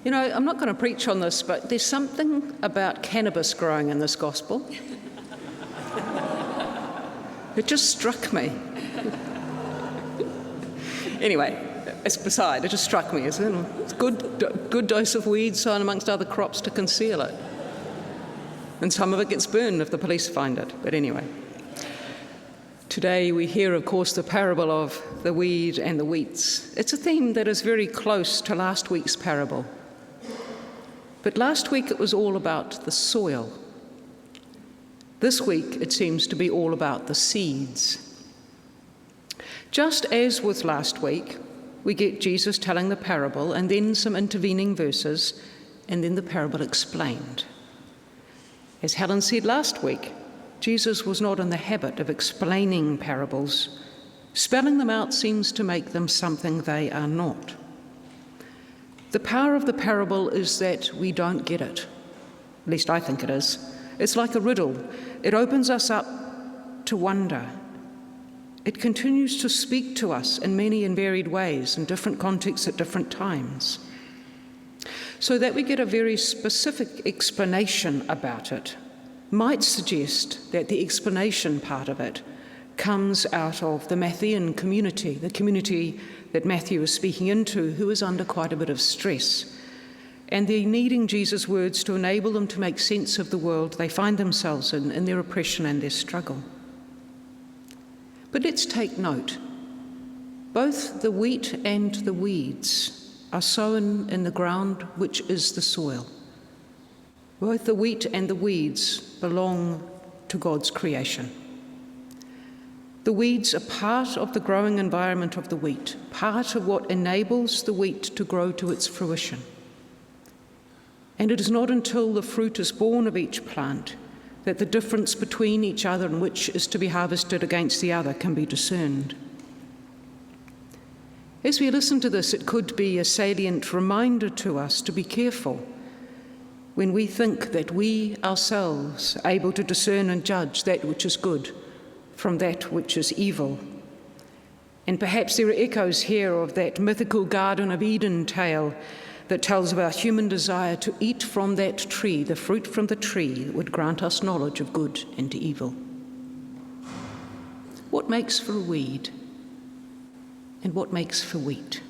You know, I'm not going to preach on this, but there's something about cannabis growing in this gospel. It just struck me. Anyway, it's beside, it just struck me. It's a good dose of weed sown amongst other crops to conceal it. And some of it gets burned if the police find it. But anyway, today we hear, of course, the parable of the weed and the wheats. It's a theme that is very close to last week's parable. But last week it was all about the soil. This week it seems to be all about the seeds. Just as with last week, we get Jesus telling the parable and then some intervening verses and then the parable explained. As Helen said last week, Jesus was not in the habit of explaining parables. Spelling them out seems to make them something they are not. The power of the parable is that we don't get it. At least I think it is. It's like a riddle. It opens us up to wonder. It continues to speak to us in many and varied ways, in different contexts at different times, so that we get a very specific explanation about it. Might suggest that the explanation part of it comes out of the Matthean community, the community that Matthew is speaking into, who is under quite a bit of stress, and they're needing Jesus' words to enable them to make sense of the world they find themselves in their oppression and their struggle. But let's take note. Both the wheat and the weeds are sown in the ground which is the soil. Both the wheat and the weeds belong to God's creation. The weeds are part of the growing environment of the wheat, part of what enables the wheat to grow to its fruition. And it is not until the fruit is born of each plant that the difference between each other and which is to be harvested against the other can be discerned. As we listen to this, it could be a salient reminder to us to be careful when we think that we ourselves are able to discern and judge that which is good from that which is evil. And perhaps there are echoes here of that mythical Garden of Eden tale that tells of our human desire to eat from that tree, the fruit from the tree that would grant us knowledge of good and evil. What makes for a weed and what makes for wheat?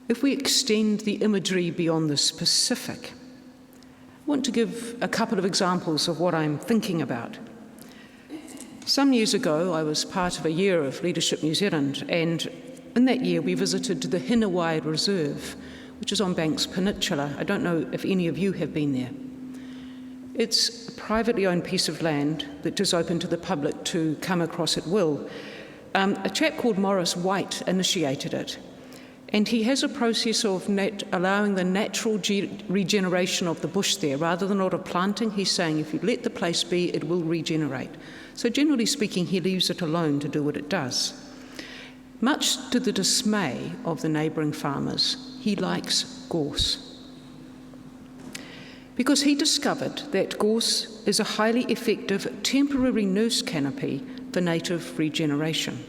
If we extend the imagery beyond the specific, I want to give a couple of examples of what I'm thinking about. Some years ago, I was part of a year of Leadership New Zealand, and in that year, we visited the Hinawai Reserve, which is on Banks Peninsula. I don't know if any of you have been there. It's a privately owned piece of land that is open to the public to come across at will. A chap called Maurice White initiated it, and he has a process of allowing the natural regeneration of the bush there. Rather than a lot of planting, he's saying if you let the place be, it will regenerate. So generally speaking, he leaves it alone to do what it does. Much to the dismay of the neighbouring farmers, he likes gorse. Because he discovered that gorse is a highly effective temporary nurse canopy for native regeneration.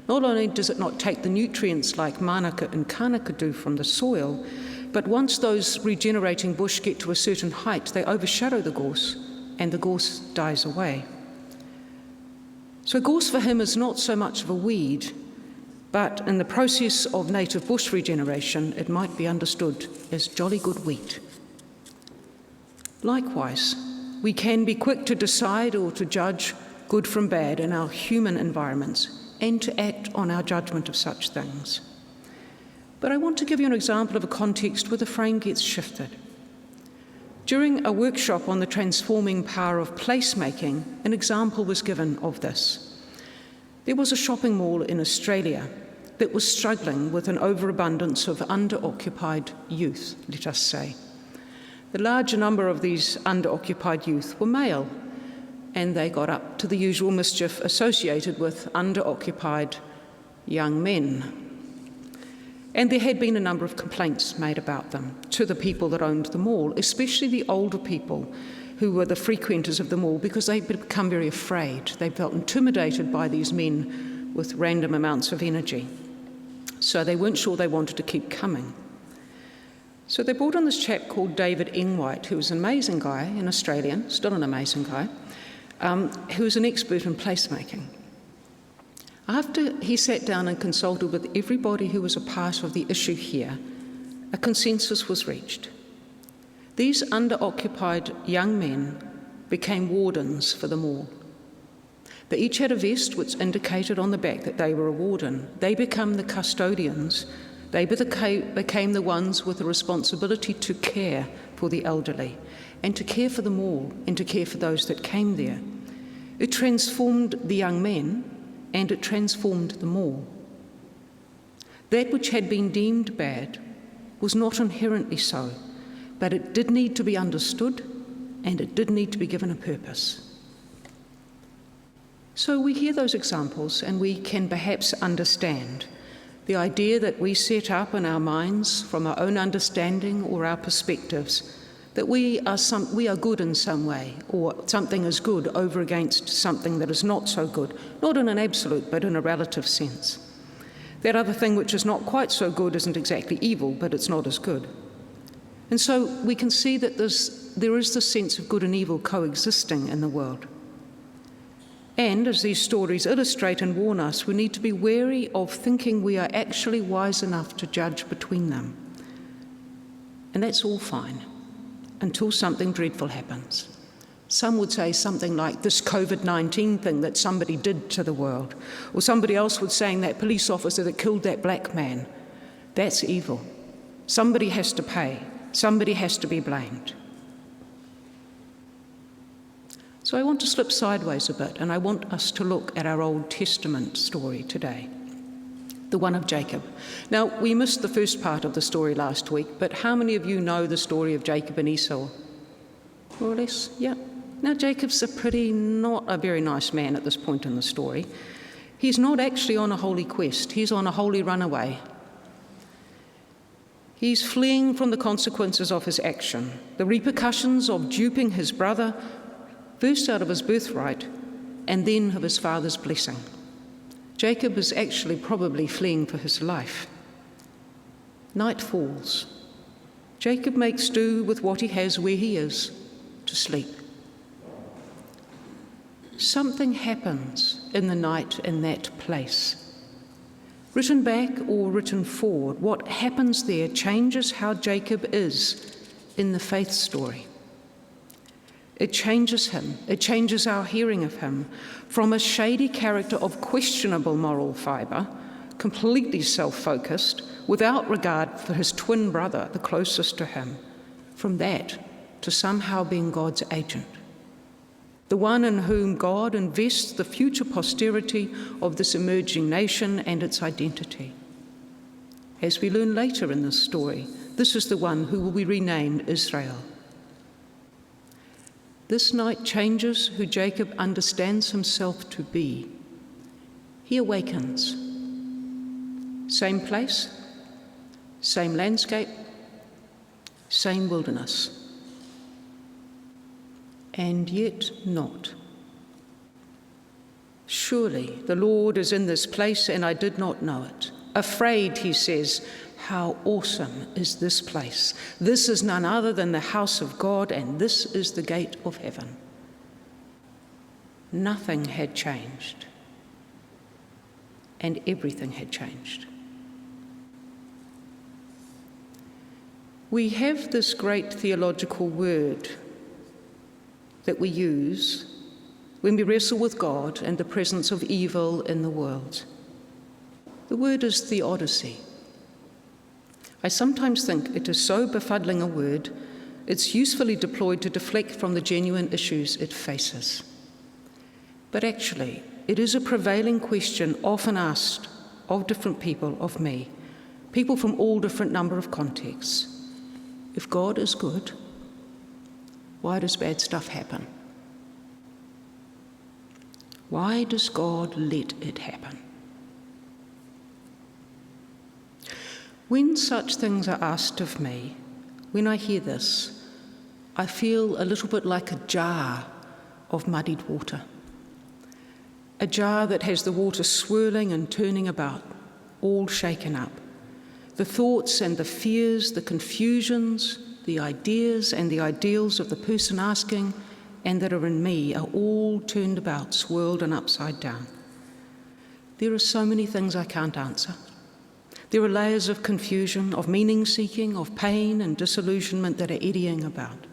Not only does it not take the nutrients like manaka and kanaka do from the soil, but once those regenerating bush get to a certain height, they overshadow the gorse and the gorse dies away. So gorse for him is not so much of a weed, but in the process of native bush regeneration, it might be understood as jolly good wheat. Likewise, we can be quick to decide or to judge good from bad in our human environments and to act on our judgment of such things. But I want to give you an example of a context where the frame gets shifted. During a workshop on the transforming power of placemaking, an example was given of this. There was a shopping mall in Australia that was struggling with an overabundance of under-occupied youth, let us say. The larger number of these under-occupied youth were male, and they got up to the usual mischief associated with under-occupied young men. And there had been a number of complaints made about them to the people that owned the mall, especially the older people who were the frequenters of the mall, because they'd become very afraid. They felt intimidated by these men with random amounts of energy. So they weren't sure they wanted to keep coming. So they brought on this chap called David Engwhite, who was an amazing guy, an Australian, still an amazing guy, who was an expert in placemaking. After he sat down and consulted with everybody who was a part of the issue here, a consensus was reached. These under-occupied young men became wardens for the mall. They each had a vest which indicated on the back that they were a warden. They became the custodians. They became the ones with the responsibility to care for the elderly and to care for the mall and to care for those that came there. It transformed the young men and it transformed the mall. That which had been deemed bad was not inherently so, but it did need to be understood and it did need to be given a purpose. So we hear those examples and we can perhaps understand the idea that we set up in our minds from our own understanding or our perspectives that we are good in some way, or something is good over against something that is not so good, not in an absolute but in a relative sense. That other thing which is not quite so good isn't exactly evil, but it's not as good. And so we can see that there is this sense of good and evil coexisting in the world. And as these stories illustrate and warn us, we need to be wary of thinking we are actually wise enough to judge between them. And that's all fine, until something dreadful happens. Some would say something like this COVID-19 thing that somebody did to the world, or somebody else would say that police officer that killed that black man. That's evil. Somebody has to pay. Somebody has to be blamed. So I want to slip sideways a bit, and I want us to look at our Old Testament story today, the one of Jacob. Now, we missed the first part of the story last week, but how many of you know the story of Jacob and Esau? More or less, yeah. Now, Jacob's not a very nice man at this point in the story. He's not actually on a holy quest. He's on a holy runaway. He's fleeing from the consequences of his action, the repercussions of duping his brother, first out of his birthright, and then of his father's blessing. Jacob is actually probably fleeing for his life. Night falls. Jacob makes do with what he has where he is, to sleep. Something happens in the night in that place. Written back or written forward, what happens there changes how Jacob is in the faith story. It changes him. It changes our hearing of him from a shady character of questionable moral fibre, completely self-focused, without regard for his twin brother, the closest to him, from that to somehow being God's agent, the one in whom God invests the future posterity of this emerging nation and its identity. As we learn later in this story, this is the one who will be renamed Israel. This night changes who Jacob understands himself to be. He awakens. Same place, same landscape, same wilderness. And yet not. Surely the Lord is in this place and I did not know it. Afraid, he says, how awesome is this place. This is none other than the house of God, and this is the gate of heaven. Nothing had changed, and everything had changed. We have this great theological word that we use when we wrestle with God and the presence of evil in the world. The word is theodicy. I sometimes think it is so befuddling a word, it's usefully deployed to deflect from the genuine issues it faces. But actually, it is a prevailing question often asked of different people, of me, people from all different number of contexts. If God is good, why does bad stuff happen? Why does God let it happen? When such things are asked of me, when I hear this, I feel a little bit like a jar of muddied water. A jar that has the water swirling and turning about, all shaken up. The thoughts and the fears, the confusions, the ideas and the ideals of the person asking and that are in me are all turned about, swirled and upside down. There are so many things I can't answer. There are layers of confusion, of meaning-seeking, of pain and disillusionment that are eddying about.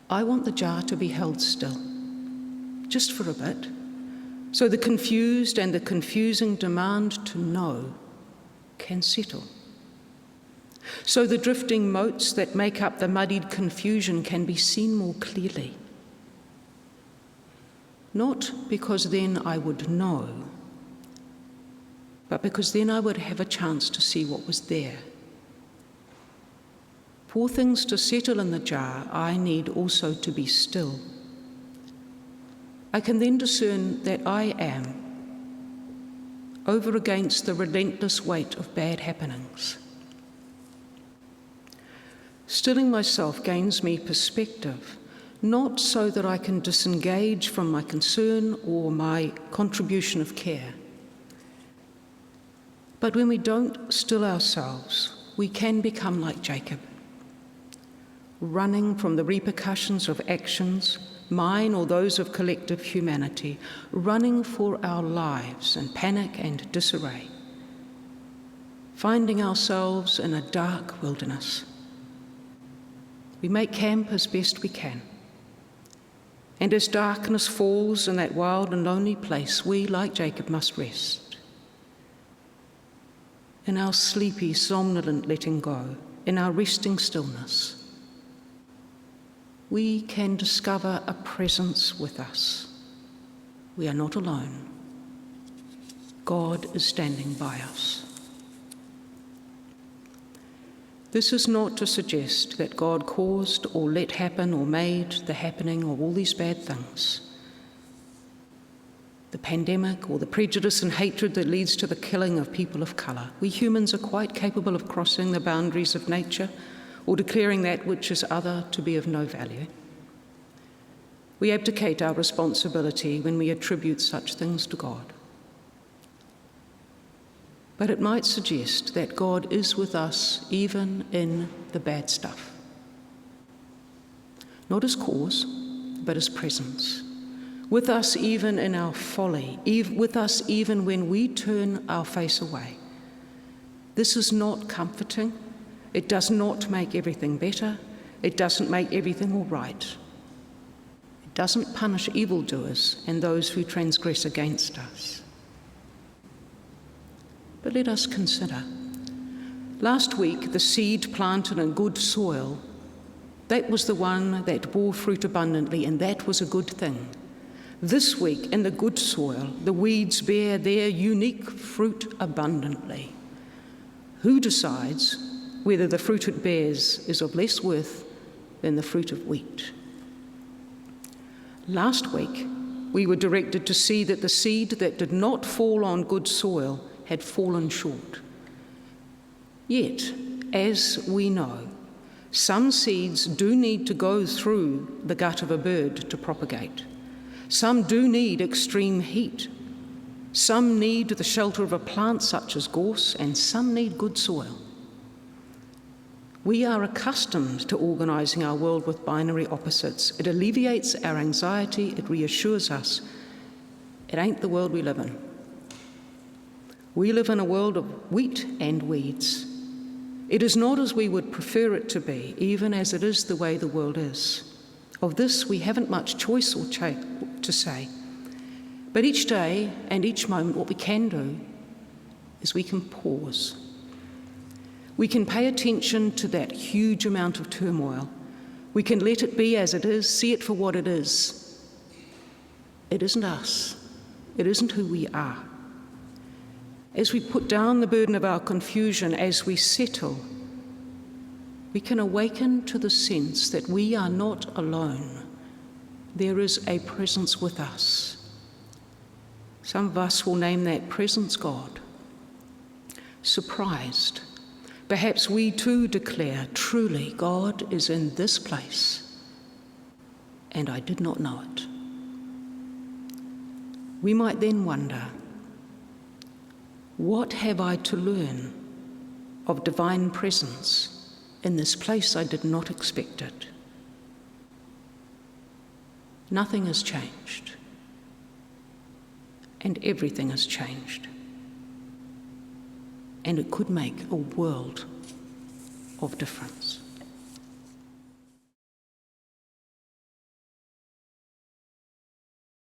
I want the jar to be held still, just for a bit, so the confused and the confusing demand to know can settle. So the drifting motes that make up the muddied confusion can be seen more clearly. Not because then I would know, but because then I would have a chance to see what was there. For things to settle in the jar, I need also to be still. I can then discern that I am over against the relentless weight of bad happenings. Stilling myself gains me perspective, not so that I can disengage from my concern or my contribution of care. But when we don't still ourselves, we can become like Jacob, running from the repercussions of actions, mine or those of collective humanity, running for our lives in panic and disarray, finding ourselves in a dark wilderness. We make camp as best we can. And as darkness falls in that wild and lonely place, we, like Jacob, must rest. In our sleepy, somnolent letting go, in our resting stillness, we can discover a presence with us. We are not alone. God is standing by us. This is not to suggest that God caused or let happen or made the happening of all these bad things. The pandemic or the prejudice and hatred that leads to the killing of people of colour. We humans are quite capable of crossing the boundaries of nature or declaring that which is other to be of no value. We abdicate our responsibility when we attribute such things to God. But it might suggest that God is with us even in the bad stuff. Not as cause, but as presence. With us even in our folly, with us even when we turn our face away. This is not comforting. It does not make everything better. It doesn't make everything all right. It doesn't punish evildoers and those who transgress against us. But let us consider. Last week, the seed planted in good soil, that was the one that bore fruit abundantly, and that was a good thing. This week, in the good soil, the weeds bear their unique fruit abundantly. Who decides whether the fruit it bears is of less worth than the fruit of wheat? Last week, we were directed to see that the seed that did not fall on good soil had fallen short. Yet, as we know, some seeds do need to go through the gut of a bird to propagate. Some do need extreme heat. Some need the shelter of a plant such as gorse, and some need good soil. We are accustomed to organising our world with binary opposites. It alleviates our anxiety, it reassures us. It ain't the world we live in. We live in a world of wheat and weeds. It is not as we would prefer it to be, even as it is the way the world is. Of this, we haven't much choice or to say. But each day and each moment, what we can do is we can pause. We can pay attention to that huge amount of turmoil. We can let it be as it is, see it for what it is. It isn't us. It isn't who we are. As we put down the burden of our confusion, as we settle, we can awaken to the sense that we are not alone. There is a presence with us. Some of us will name that presence God. Surprised, perhaps we too declare, truly God is in this place, and I did not know it. We might then wonder, what have I to learn of divine presence in this place I did not expect it. Nothing has changed, and everything has changed. And it could make a world of difference.